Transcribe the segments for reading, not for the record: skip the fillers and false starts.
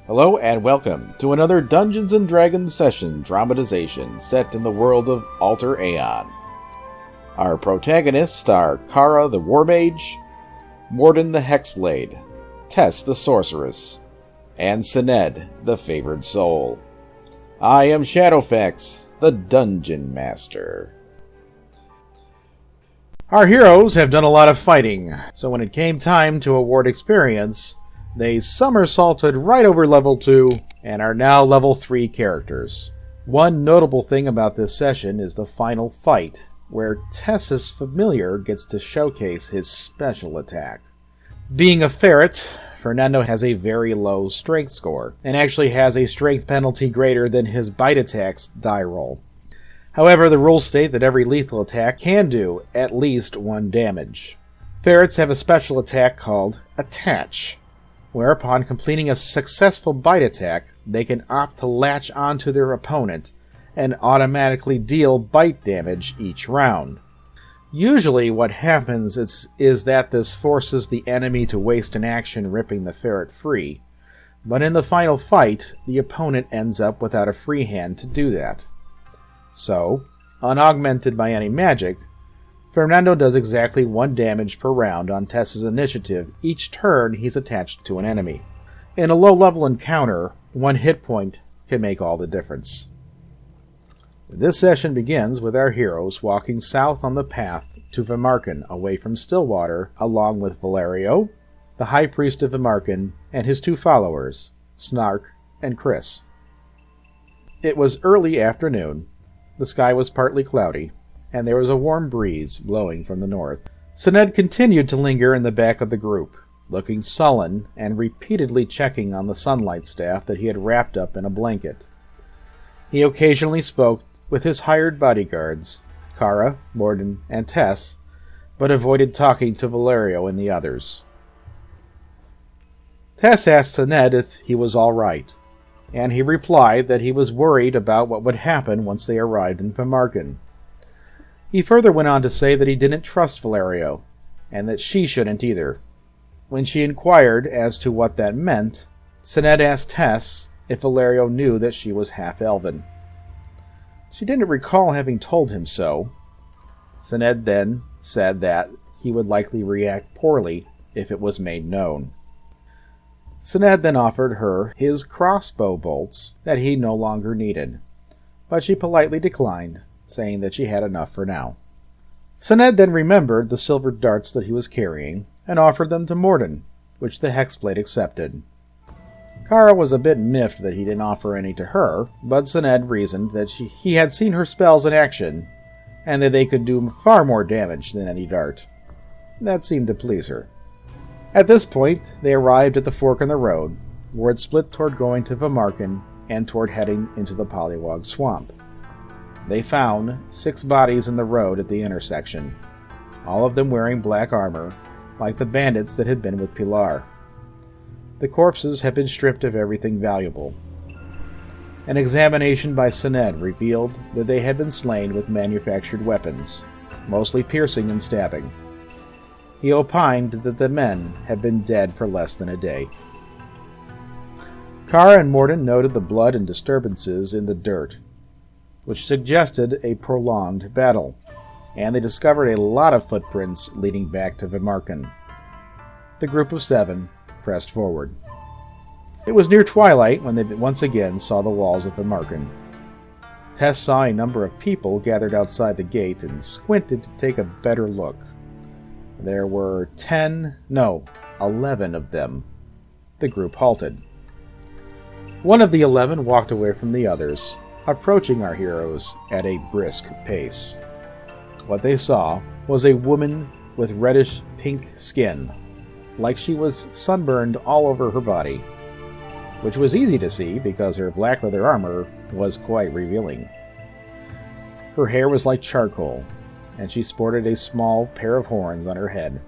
Hello and welcome to another Dungeons & Dragons session dramatization set in the world of Alter Aeon. Our protagonists are Kara the Warmage, Morden the Hexblade, Tess the Sorceress, and Sened the Favored Soul. I am Shadowfax, the Dungeon Master. Our heroes have done a lot of fighting, so when it came time to award experience, they somersaulted right over level 2 and are now level 3 characters. One notable thing about this session is the final fight, where Tess's familiar gets to showcase his special attack. Being a ferret, Fernando has a very low strength score, and actually has a strength penalty greater than his bite attack's die roll. However, the rules state that every lethal attack can do at least 1 damage. Ferrets have a special attack called Attach, where upon completing a successful bite attack, they can opt to latch onto their opponent and automatically deal bite damage each round. Usually what happens is that this forces the enemy to waste an action ripping the ferret free, but in the final fight, the opponent ends up without a free hand to do that. So, unaugmented by any magic, Fernando does exactly 1 damage per round on Tess's initiative each turn he's attached to an enemy. In a low-level encounter, 1 hit point can make all the difference. This session begins with our heroes walking south on the path to Vemarken, away from Stillwater, along with Valerio, the High Priest of Vemarken, and his 2 followers, Snark and Chris. It was early afternoon, the sky was partly cloudy, and there was a warm breeze blowing from the north. Sened continued to linger in the back of the group, looking sullen and repeatedly checking on the sunlight staff that he had wrapped up in a blanket. He occasionally spoke with his hired bodyguards, Kara, Morden, and Tess, but avoided talking to Valerio and the others. Tess asked Sened if he was all right, and he replied that he was worried about what would happen once they arrived in Vemarken. He further went on to say that he didn't trust Valerio, and that she shouldn't either. When she inquired as to what that meant, Sened asked Tess if Valerio knew that she was half-elven. She didn't recall having told him so. Sened then said that he would likely react poorly if it was made known. Sened then offered her his crossbow bolts that he no longer needed, but she politely declined, saying that she had enough for now. Sened then remembered the silver darts that he was carrying and offered them to Morden, which the Hexblade accepted. Kara was a bit miffed that he didn't offer any to her, but Sened reasoned that he had seen her spells in action, and that they could do far more damage than any dart. That seemed to please her. At this point, they arrived at the fork in the road, where it split toward going to Vemarken and toward heading into the Pollywog Swamp. They found 6 bodies in the road at the intersection, all of them wearing black armor, like the bandits that had been with Pilar. The corpses had been stripped of everything valuable. An examination by Sened revealed that they had been slain with manufactured weapons, mostly piercing and stabbing. He opined that the men had been dead for less than a day. Kara and Morden noted the blood and disturbances in the dirt, which suggested a prolonged battle, and they discovered a lot of footprints leading back to Vemarken. The group of 7 pressed forward. It was near twilight when they once again saw the walls of Vemarken. Tess saw a number of people gathered outside the gate and squinted to take a better look. There were 11 of them. The group halted. One of the 11 walked away from the others, approaching our heroes at a brisk pace. What they saw was a woman with reddish-pink skin, like she was sunburned all over her body, which was easy to see because her black leather armor was quite revealing. Her hair was like charcoal, and she sported a small pair of horns on her head.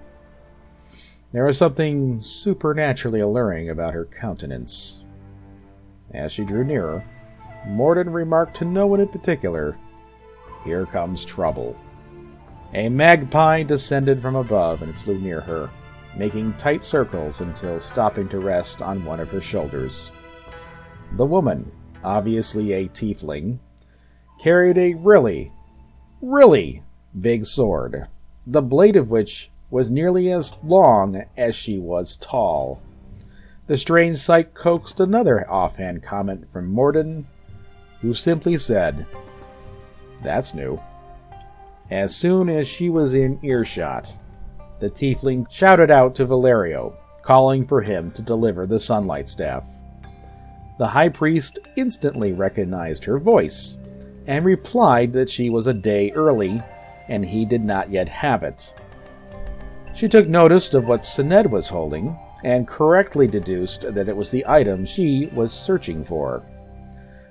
There was something supernaturally alluring about her countenance. As she drew nearer, Morden remarked to no one in particular, "Here comes trouble." A magpie descended from above and flew near her, making tight circles until stopping to rest on one of her shoulders. The woman, obviously a tiefling, carried a really big sword, the blade of which was nearly as long as she was tall. The strange sight coaxed another offhand comment from Morden, who simply said, "That's new." As soon as she was in earshot, the tiefling shouted out to Valerio, calling for him to deliver the sunlight staff. The high priest instantly recognized her voice, and replied that she was a day early, and he did not yet have it. She took notice of what Sened was holding, and correctly deduced that it was the item she was searching for.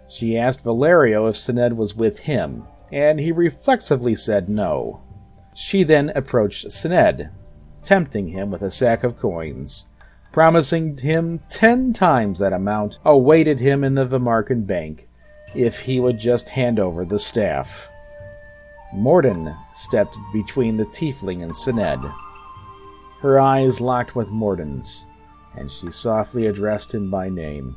She asked Valerio if Sened was with him, and he reflexively said no. She then approached Sened, tempting him with a sack of coins, promising him 10 times that amount awaited him in the Vemarken bank if he would just hand over the staff. Morden stepped between the tiefling and Sened. Her eyes locked with Morden's, and she softly addressed him by name.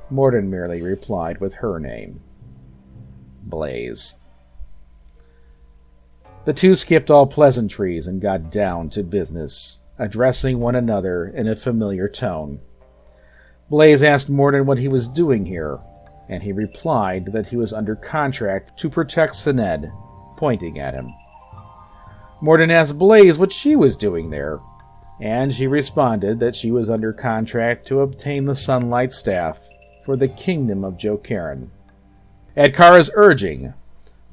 Morden merely replied with her name, Blaze. The two skipped all pleasantries and got down to business, addressing one another in a familiar tone. Blaze asked Morden what he was doing here, and he replied that he was under contract to protect Sened, pointing at him. Morden asked Blaze what she was doing there, and she responded that she was under contract to obtain the sunlight staff for the kingdom of Jokaran. At Kara's urging,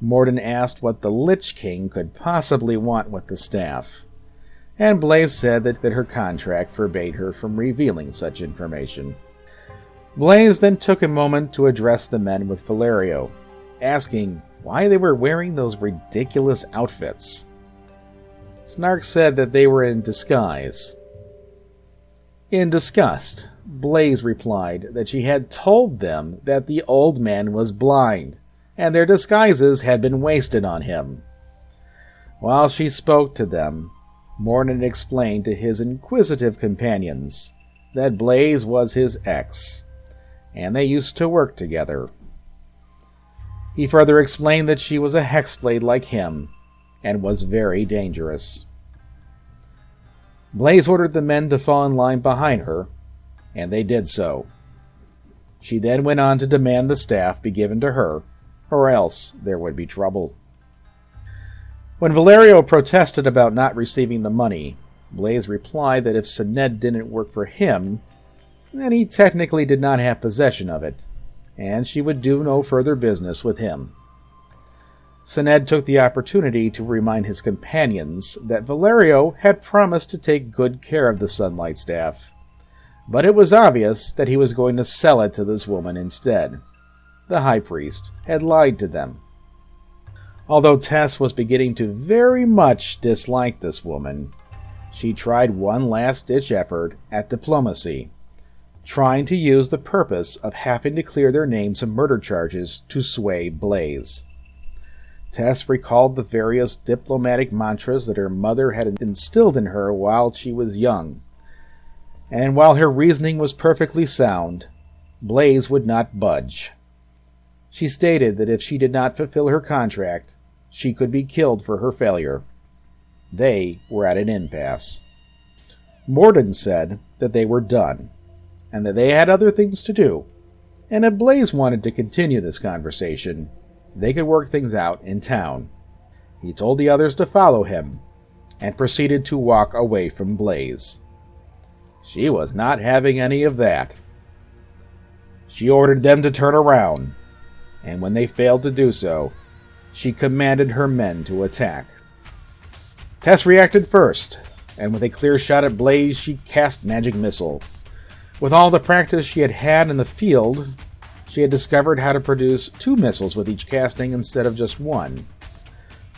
Morden asked what the Lich King could possibly want with the staff, and Blaze said that her contract forbade her from revealing such information. Blaze then took a moment to address the men with Valerio, asking why they were wearing those ridiculous outfits. Snark said that they were in disguise. In disgust, Blaze replied that she had told them that the old man was blind, and their disguises had been wasted on him. While she spoke to them, Morden explained to his inquisitive companions that Blaze was his ex, and they used to work together. He further explained that she was a hexblade like him, and was very dangerous. Blaze ordered the men to fall in line behind her, and they did so. She then went on to demand the staff be given to her, or else there would be trouble. When Valerio protested about not receiving the money, Blaze replied that if Sened didn't work for him, then he technically did not have possession of it, and she would do no further business with him. Sened took the opportunity to remind his companions that Valerio had promised to take good care of the sunlight staff, but it was obvious that he was going to sell it to this woman instead. The high priest had lied to them. Although Tess was beginning to very much dislike this woman, she tried one last-ditch effort at diplomacy, trying to use the purpose of having to clear their names of murder charges to sway Blaze. Tess recalled the various diplomatic mantras that her mother had instilled in her while she was young, and while her reasoning was perfectly sound, Blaze would not budge. She stated that if she did not fulfill her contract, she could be killed for her failure. They were at an impasse. Morden said that they were done, and that they had other things to do, and if Blaze wanted to continue this conversation, they could work things out in town. He told the others to follow him, and proceeded to walk away from Blaze. She was not having any of that. She ordered them to turn around, and when they failed to do so, she commanded her men to attack. Tess reacted first, and with a clear shot at Blaze, she cast Magic Missile. With all the practice she had had in the field, she had discovered how to produce 2 missiles with each casting instead of just 1.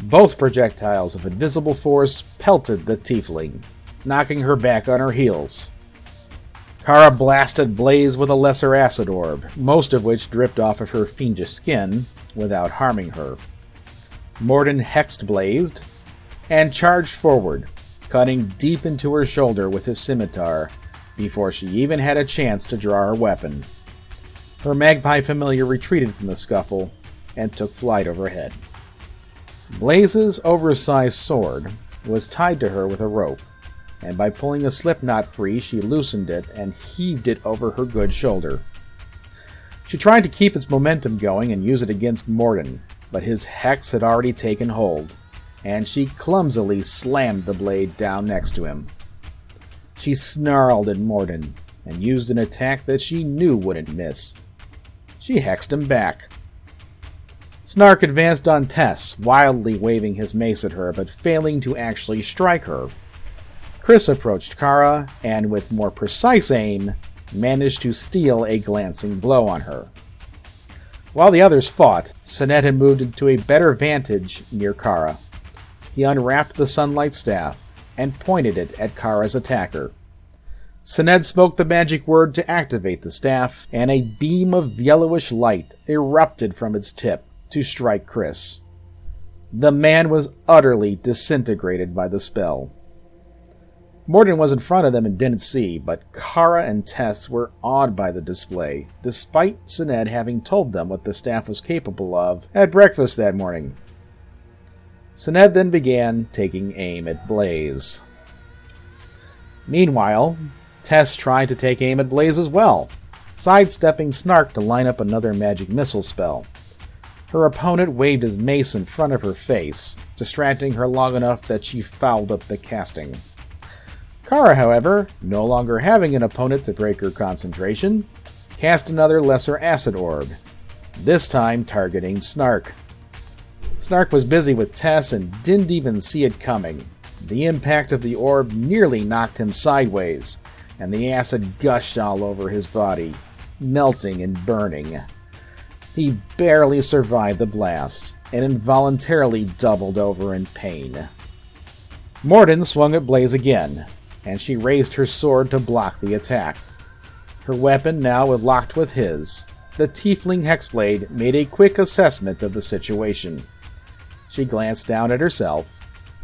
Both projectiles of invisible force pelted the tiefling, knocking her back on her heels. Kara blasted Blaze with a lesser acid orb, most of which dripped off of her fiendish skin without harming her. Morden hexed Blaze and charged forward, cutting deep into her shoulder with his scimitar before she even had a chance to draw her weapon. Her magpie familiar retreated from the scuffle and took flight overhead. Blaze's oversized sword was tied to her with a rope, and by pulling a slip knot free, she loosened it and heaved it over her good shoulder. She tried to keep its momentum going and use it against Morden, but his hex had already taken hold, and she clumsily slammed the blade down next to him. She snarled at Morden and used an attack that she knew wouldn't miss. She hexed him back. Snark advanced on Tess, wildly waving his mace at her, but failing to actually strike her. Chris approached Kara, and with more precise aim, managed to steal a glancing blow on her. While the others fought, Sinet had moved into a better vantage near Kara. He unwrapped the sunlight staff and pointed it at Kara's attacker. Sinet spoke the magic word to activate the staff, and a beam of yellowish light erupted from its tip to strike Chris. The man was utterly disintegrated by the spell. Morden was in front of them and didn't see, but Kara and Tess were awed by the display, despite Sinet having told them what the staff was capable of at breakfast that morning. Sinet then began taking aim at Blaze. Meanwhile, Tess tried to take aim at Blaze as well, sidestepping Snark to line up another magic missile spell. Her opponent waved his mace in front of her face, distracting her long enough that she fouled up the casting. Kara, however, no longer having an opponent to break her concentration, cast another lesser acid orb, this time targeting Snark. Snark was busy with Tess and didn't even see it coming. The impact of the orb nearly knocked him sideways, and the acid gushed all over his body, melting and burning. He barely survived the blast, and involuntarily doubled over in pain. Morden swung at Blaze again, and she raised her sword to block the attack. Her weapon now locked with his. The tiefling hexblade made a quick assessment of the situation. She glanced down at herself,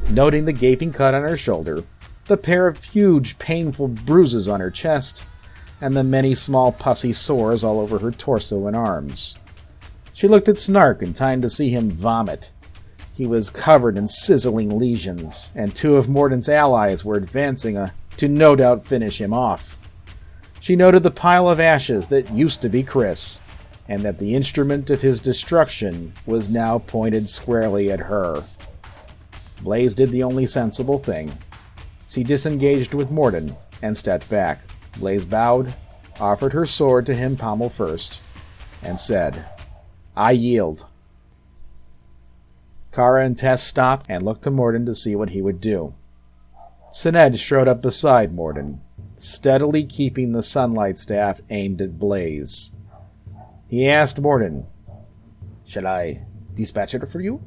noting the gaping cut on her shoulder, the pair of huge, painful bruises on her chest, and the many small pussy sores all over her torso and arms. She looked at Snark in time to see him vomit. He was covered in sizzling lesions, and two of Morden's allies were advancing to no doubt finish him off. She noted the pile of ashes that used to be Chris, and that the instrument of his destruction was now pointed squarely at her. Blaze did the only sensible thing. She disengaged with Morden and stepped back. Blaze bowed, offered her sword to him pommel first, and said, "I yield." Kara and Tess stopped and looked to Morden to see what he would do. Sinet strode up beside Morden, steadily keeping the sunlight staff aimed at Blaze. He asked Morden, "Shall I dispatch it for you?"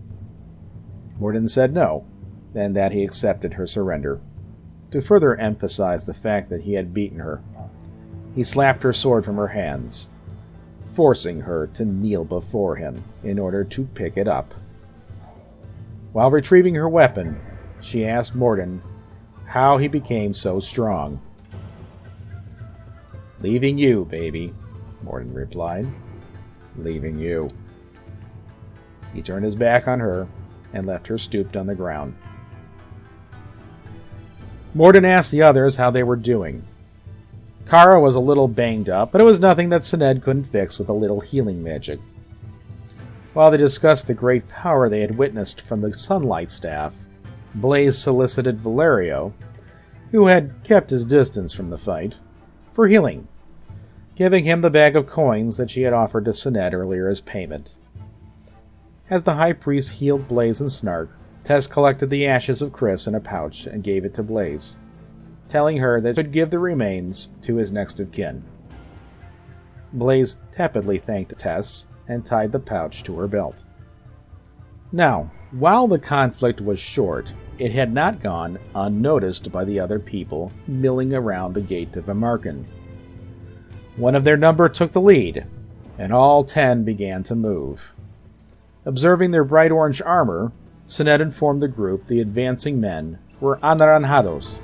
Morden said no, and that he accepted her surrender. To further emphasize the fact that he had beaten her, he slapped her sword from her hands, forcing her to kneel before him in order to pick it up. While retrieving her weapon, she asked Morden how he became so strong. "Leaving you, baby," Morden replied. "Leaving you." He turned his back on her and left her stooped on the ground. Morden asked the others how they were doing. Kara was a little banged up, but it was nothing that Sinet couldn't fix with a little healing magic. While they discussed the great power they had witnessed from the sunlight staff, Blaze solicited Valerio, who had kept his distance from the fight, for healing, giving him the bag of coins that she had offered to Sinet earlier as payment. As the High Priest healed Blaze and Snark, Tess collected the ashes of Chris in a pouch and gave it to Blaze, telling her that he could give the remains to his next of kin. Blaze tepidly thanked Tess and tied the pouch to her belt. Now, while the conflict was short, it had not gone unnoticed by the other people milling around the gate of Vemarken. One of their number took the lead, and all 10 began to move. Observing their bright orange armor, Sinet informed the group the advancing men were anaranjados,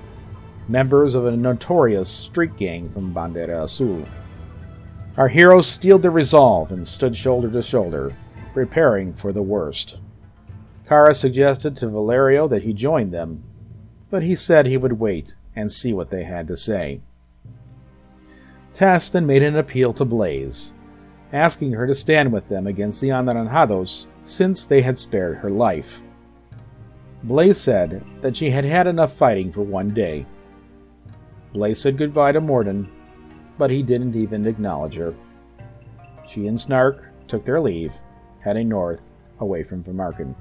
members of a notorious street gang from Bandera Azul. Our heroes steeled their resolve and stood shoulder to shoulder, preparing for the worst. Kara suggested to Valerio that he join them, but he said he would wait and see what they had to say. Tess then made an appeal to Blaze, asking her to stand with them against the Anaranjados since they had spared her life. Blaze said that she had had enough fighting for one day. Blaze said goodbye to Morden, but he didn't even acknowledge her. She and Snark took their leave, heading north, away from Vemarken.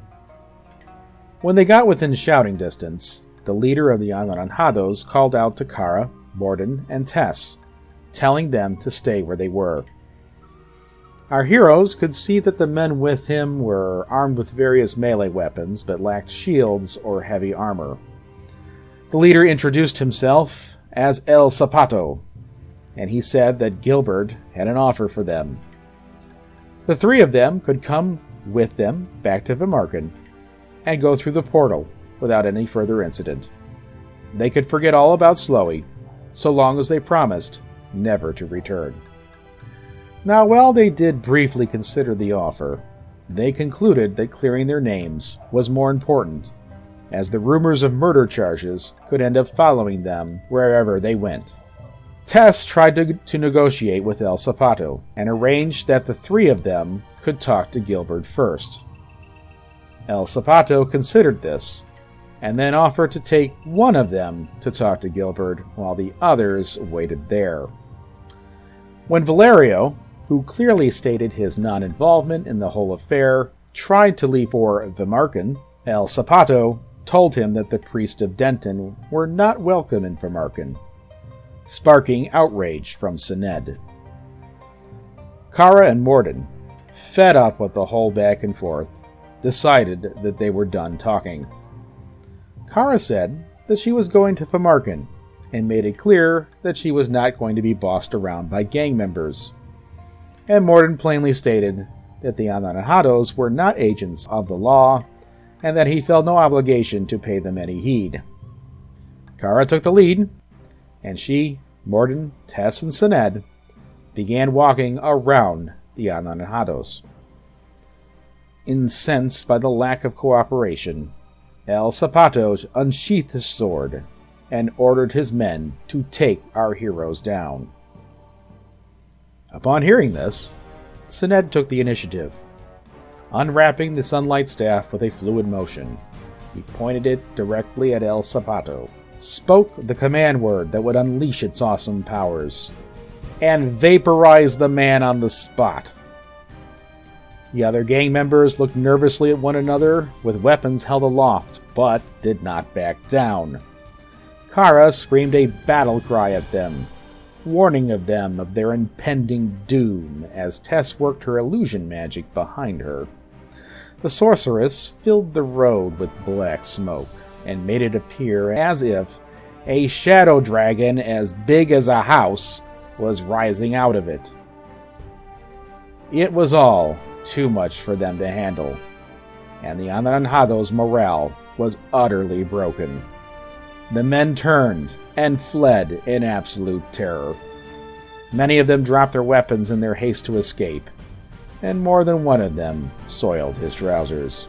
When they got within shouting distance, the leader of the Anaranjados called out to Kara, Morden, and Tess, telling them to stay where they were. Our heroes could see that the men with him were armed with various melee weapons, but lacked shields or heavy armor. The leader introduced himself as El Zapato, and he said that Gilbert had an offer for them. The three of them could come with them back to Vemarken and go through the portal without any further incident. They could forget all about Sloey, so long as they promised never to return. Now, while they did briefly consider the offer, they concluded that clearing their names was more important, as the rumors of murder charges could end up following them wherever they went. Tess tried to negotiate with El Zapato and arranged that the three of them could talk to Gilbert first. El Zapato considered this, and then offered to take one of them to talk to Gilbert while the others waited there. When Valerio, who clearly stated his non-involvement in the whole affair, tried to leave for Vemarken, El Zapato told him that the priests of Denton were not welcome in Vemarken, sparking outrage from Sened. Kara and Morden, fed up with the whole back and forth, decided that they were done talking. Kara said that she was going to Vemarken and made it clear that she was not going to be bossed around by gang members. And Morden plainly stated that the Anaranjados were not agents of the law and that he felt no obligation to pay them any heed. Kara took the lead, and she, Morden, Tess, and Sened began walking around the Anaranjados. Incensed by the lack of cooperation, El Zapato unsheathed his sword and ordered his men to take our heroes down. Upon hearing this, Sened took the initiative. Unwrapping the sunlight staff with a fluid motion, he pointed it directly at El Zapato, spoke the command word that would unleash its awesome powers, and vaporized the man on the spot. The other gang members looked nervously at one another with weapons held aloft, but did not back down. Kara screamed a battle cry at them, warning them of their impending doom as Tess worked her illusion magic behind her. The sorceress filled the road with black smoke and made it appear as if a shadow dragon as big as a house was rising out of it. It was all too much for them to handle, and the Anaranjados' morale was utterly broken. The men turned and fled in absolute terror. Many of them dropped their weapons in their haste to escape, and more than one of them soiled his trousers.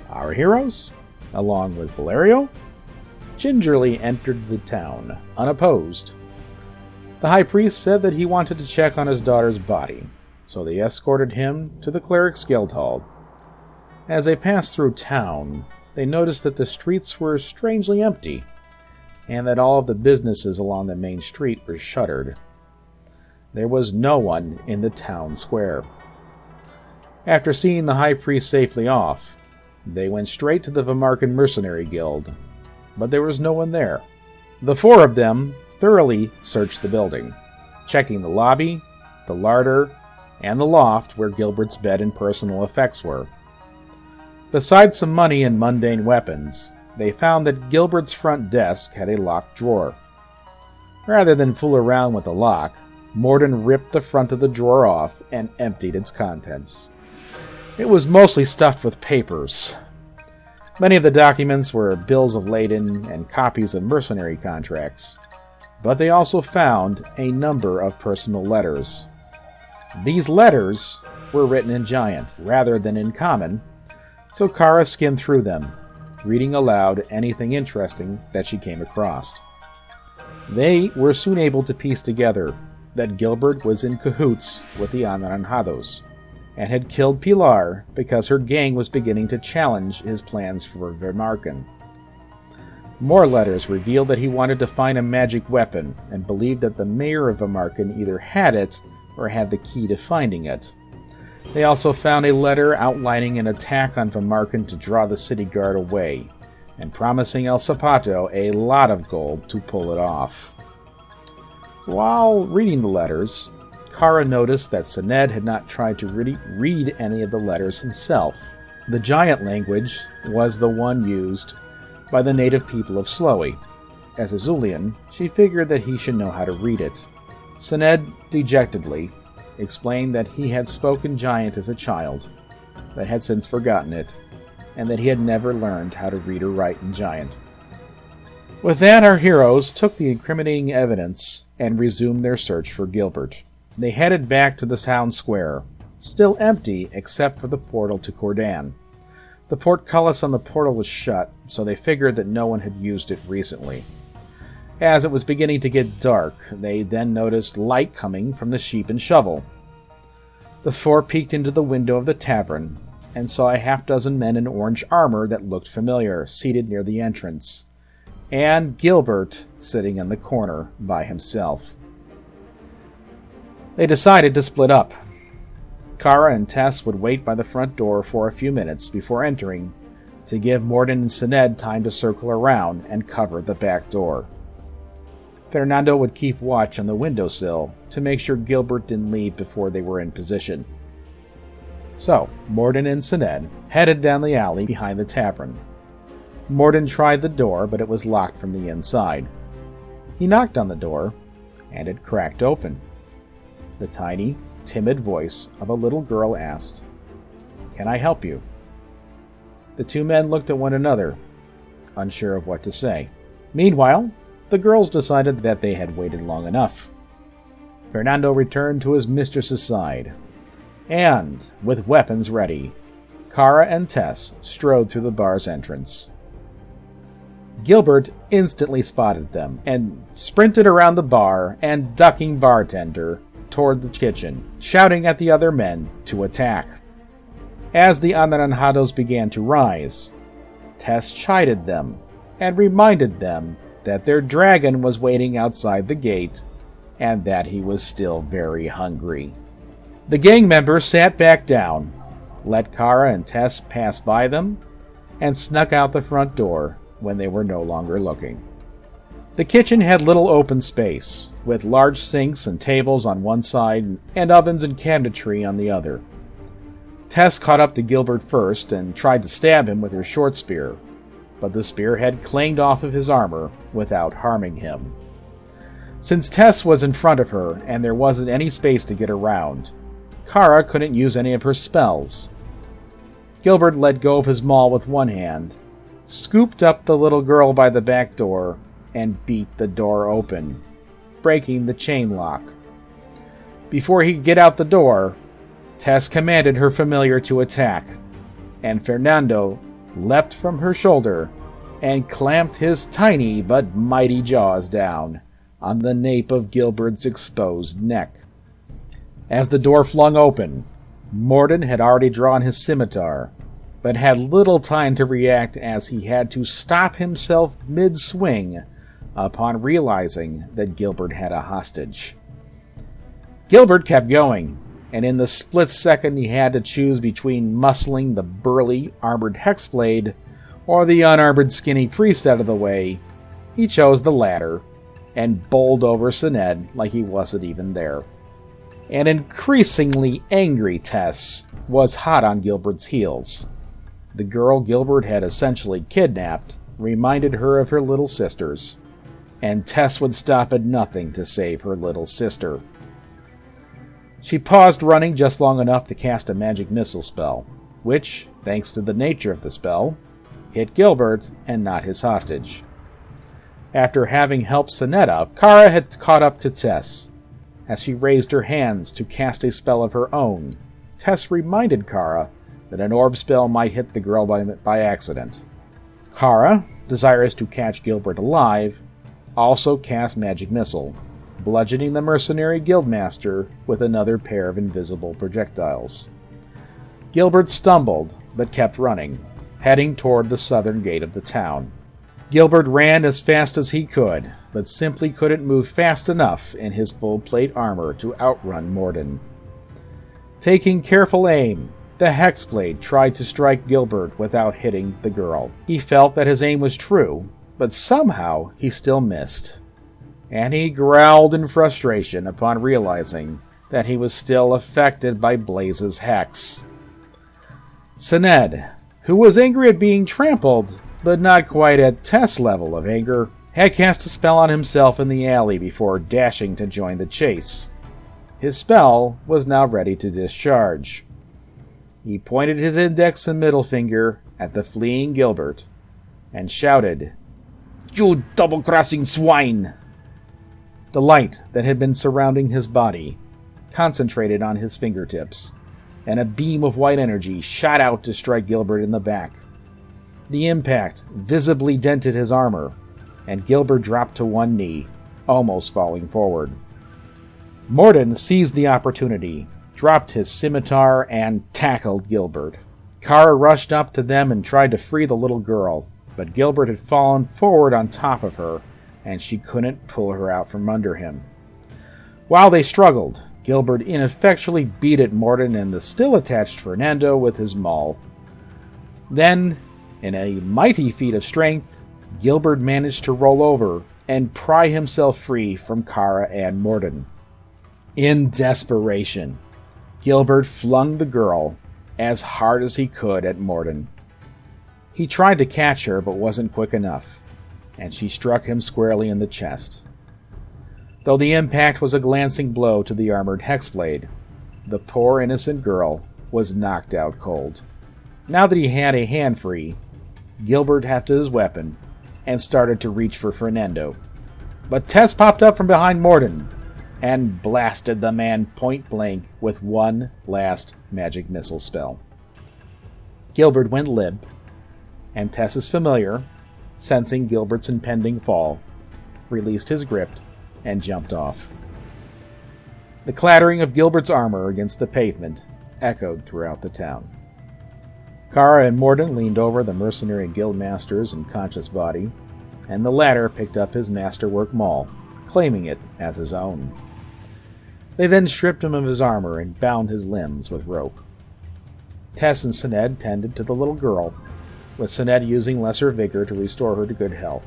Our heroes, along with Valerio, gingerly entered the town, unopposed. The high priest said that he wanted to check on his daughter's body, so they escorted him to the cleric's guild hall. As they passed through town, they noticed that the streets were strangely empty, and that all of the businesses along the main street were shuttered. There was no one in the town square. After seeing the high priest safely off, they went straight to the Vemarken Mercenary Guild, but there was no one there. The four of them thoroughly searched the building, checking the lobby, the larder, and the loft where Gilbert's bed and personal effects were. Besides some money and mundane weapons, they found that Gilbert's front desk had a locked drawer. Rather than fool around with the lock, Morden ripped the front of the drawer off and emptied its contents. It was mostly stuffed with papers. Many of the documents were bills of lading and copies of mercenary contracts, but they also found a number of personal letters. These letters were written in Giant rather than in Common, so Kara skimmed through them, reading aloud anything interesting that she came across. They were soon able to piece together that Gilbert was in cahoots with the Anaranjados, and had killed Pilar because her gang was beginning to challenge his plans for Vemarken. More letters revealed that he wanted to find a magic weapon, and believed that the mayor of Vemarken either had it or had the key to finding it. They also found a letter outlining an attack on Vemarken to draw the city guard away, and promising El Zapato a lot of gold to pull it off. While reading the letters, Kara noticed that Sened had not tried to read any of the letters himself. The Giant language was the one used by the native people of Slowy. As a Zulian, she figured that he should know how to read it. Sened dejectedly explained that he had spoken Giant as a child, but had since forgotten it, and that he had never learned how to read or write in Giant. With that, our heroes took the incriminating evidence and resumed their search for Gilbert. They headed back to the town square, still empty except for the portal to Cordan. The portcullis on the portal was shut, so they figured that no one had used it recently. As it was beginning to get dark, they then noticed light coming from the sheep and shovel. The four peeked into the window of the tavern and saw a half-dozen men in orange armor that looked familiar, seated near the entrance, and Gilbert sitting in the corner by himself. They decided to split up. Kara and Tess would wait by the front door for a few minutes before entering, to give Morden and Sened time to circle around and cover the back door. Fernando would keep watch on the windowsill to make sure Gilbert didn't leave before they were in position. So, Morden and Sened headed down the alley behind the tavern. Morden tried the door, but it was locked from the inside. He knocked on the door, and it cracked open. The tiny, timid voice of a little girl asked, "Can I help you?" The two men looked at one another, unsure of what to say. Meanwhile, the girls decided that they had waited long enough. Fernando returned to his mistress's side, and, with weapons ready, Kara and Tess strode through the bar's entrance. Gilbert instantly spotted them, and sprinted around the bar and ducking bartender toward the kitchen, shouting at the other men to attack. As the Anaranjados began to rise, Tess chided them and reminded them that their dragon was waiting outside the gate and that he was still very hungry. The gang members sat back down, let Kara and Tess pass by them, and snuck out the front door when they were no longer looking. The kitchen had little open space, with large sinks and tables on one side and ovens and cabinetry on the other. Tess caught up to Gilbert first and tried to stab him with her short spear, but the spearhead clanged off of his armor without harming him. Since Tess was in front of her and there wasn't any space to get around, Kara couldn't use any of her spells. Gilbert let go of his maul with one hand, scooped up the little girl by the back door, and beat the door open, breaking the chain lock. Before he could get out the door, Tess commanded her familiar to attack, and Fernando leapt from her shoulder and clamped his tiny but mighty jaws down on the nape of Gilbert's exposed neck. As the door flung open, Morden had already drawn his scimitar, but had little time to react as he had to stop himself mid-swing upon realizing that Gilbert had a hostage. Gilbert kept going, and in the split second he had to choose between muscling the burly, armored hexblade or the unarmored skinny priest out of the way, he chose the latter and bowled over Sened like he wasn't even there. An increasingly angry Tess was hot on Gilbert's heels. The girl Gilbert had essentially kidnapped reminded her of her little sisters, and Tess would stop at nothing to save her little sister. She paused running just long enough to cast a magic missile spell, which, thanks to the nature of the spell, hit Gilbert and not his hostage. After having helped Sened up, Kara had caught up to Tess, As she raised her hands to cast a spell of her own, Tess reminded Kara that an orb spell might hit the girl by accident. Kara, desirous to catch Gilbert alive, also cast Magic Missile, bludgeoning the mercenary guildmaster with another pair of invisible projectiles. Gilbert stumbled, but kept running, heading toward the southern gate of the town. Gilbert ran as fast as he could, but simply couldn't move fast enough in his full-plate armor to outrun Morden. Taking careful aim, the Hexblade tried to strike Gilbert without hitting the girl. He felt that his aim was true, but somehow he still missed. And he growled in frustration upon realizing that he was still affected by Blaze's hex. Sened, who was angry at being trampled, but not quite at Tess' level of anger, had cast a spell on himself in the alley before dashing to join the chase. His spell was now ready to discharge. He pointed his index and middle finger at the fleeing Gilbert and shouted, "You double-crossing swine!" The light that had been surrounding his body concentrated on his fingertips, and a beam of white energy shot out to strike Gilbert in the back. The impact visibly dented his armor, and Gilbert dropped to one knee, almost falling forward. Morden seized the opportunity, dropped his scimitar, and tackled Gilbert. Kara rushed up to them and tried to free the little girl, but Gilbert had fallen forward on top of her, and she couldn't pull her out from under him. While they struggled, Gilbert ineffectually beat at Morden and the still-attached Fernando with his maul. Then, in a mighty feat of strength, Gilbert managed to roll over and pry himself free from Kara and Morden. In desperation, Gilbert flung the girl as hard as he could at Morden. He tried to catch her but wasn't quick enough, and she struck him squarely in the chest. Though the impact was a glancing blow to the armored Hexblade, the poor innocent girl was knocked out cold. Now that he had a hand free, Gilbert hefted his weapon and started to reach for Fernando. But Tess popped up from behind Morden and blasted the man point blank with one last magic missile spell. Gilbert went limp, and Tess's familiar, sensing Gilbert's impending fall, released his grip and jumped off. The clattering of Gilbert's armor against the pavement echoed throughout the town. Kara and Morden leaned over the mercenary guildmaster's unconscious body, and the latter picked up his masterwork maul, claiming it as his own. They then stripped him of his armor and bound his limbs with rope. Tess and Sened tended to the little girl, with Sened using lesser vigor to restore her to good health.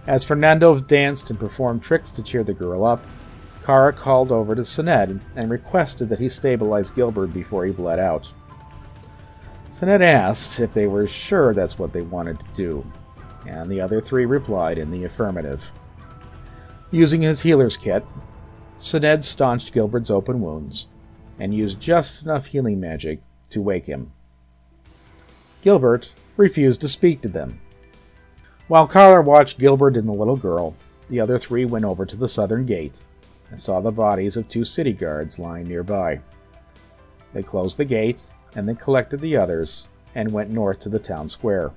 As Fernando danced and performed tricks to cheer the girl up, Kara called over to Sened and requested that he stabilize Gilbert before he bled out. Sened asked if they were sure that's what they wanted to do, and the other three replied in the affirmative. Using his healer's kit, Sened staunched Gilbert's open wounds, and used just enough healing magic to wake him. Gilbert refused to speak to them. While Kara watched Gilbert and the little girl, the other three went over to the southern gate and saw the bodies of 2 city guards lying nearby. They closed the gate and then collected the others and went north to the town square.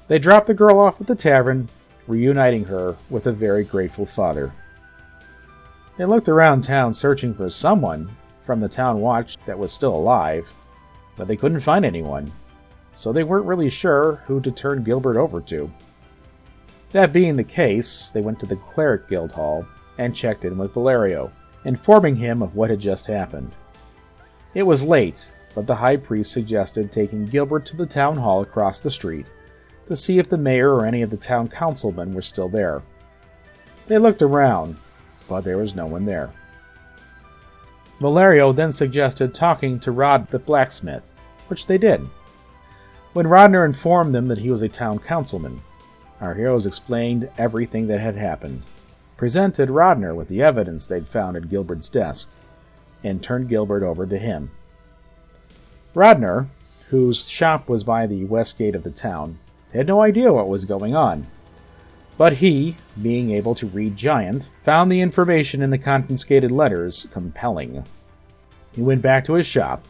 They dropped the girl off at the tavern, reuniting her with a very grateful father. They looked around town searching for someone from the town watch that was still alive, but they couldn't find anyone, so they weren't really sure who to turn Gilbert over to. That being the case, they went to the Cleric Guild Hall and checked in with Valerio, informing him of what had just happened. It was late, but the High Priest suggested taking Gilbert to the town hall across the street to see if the mayor or any of the town councilmen were still there. They looked around, but there was no one there. Valerio then suggested talking to Rod the blacksmith, which they did. When Rodner informed them that he was a town councilman, our heroes explained everything that had happened, presented Rodner with the evidence they'd found at Gilbert's desk, and turned Gilbert over to him. Rodner, whose shop was by the west gate of the town, had no idea what was going on, But he, being able to read Giant, found the information in the confiscated letters compelling. He went back to his shop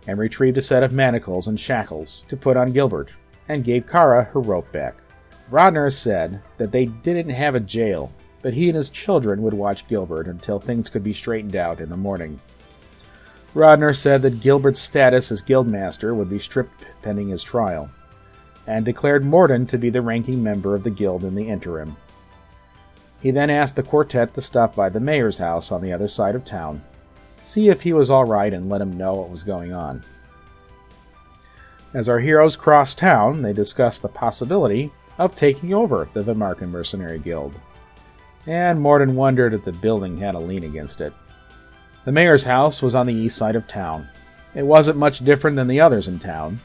and retrieved a set of manacles and shackles to put on Gilbert, and gave Kara her rope back. Rodner said that they didn't have a jail, but he and his children would watch Gilbert until things could be straightened out in the morning. Rodner said that Gilbert's status as guildmaster would be stripped pending his trial, and declared Morden to be the ranking member of the guild in the interim. He then asked the quartet to stop by the mayor's house on the other side of town, see if he was all right, and let him know what was going on. As our heroes crossed town, they discussed the possibility of taking over the Vemarken Mercenary Guild, and Morden wondered if the building had a lien against it. The mayor's house was on the east side of town. It wasn't much different than the others in town,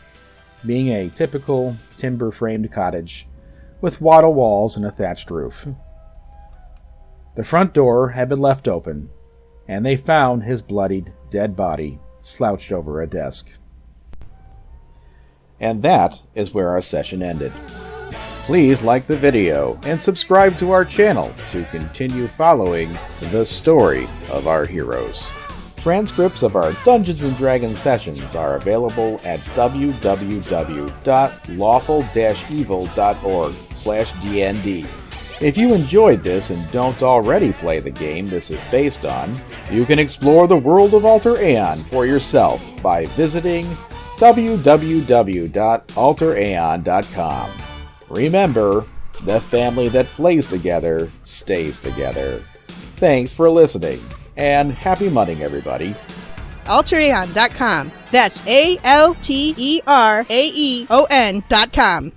being a typical timber-framed cottage with wattle walls and a thatched roof. The front door had been left open, and they found his bloodied, dead body slouched over a desk. And that is where our session ended. Please like the video and subscribe to our channel to continue following the story of our heroes. Transcripts of our Dungeons & Dragons sessions are available at www.lawful-evil.org/DND. If you enjoyed this and don't already play the game this is based on, you can explore the world of Alter Aeon for yourself by visiting www.alteraeon.com. Remember, the family that plays together stays together. Thanks for listening, and happy mudding, everybody. Alteraeon.com. That's ALTERAEON.com.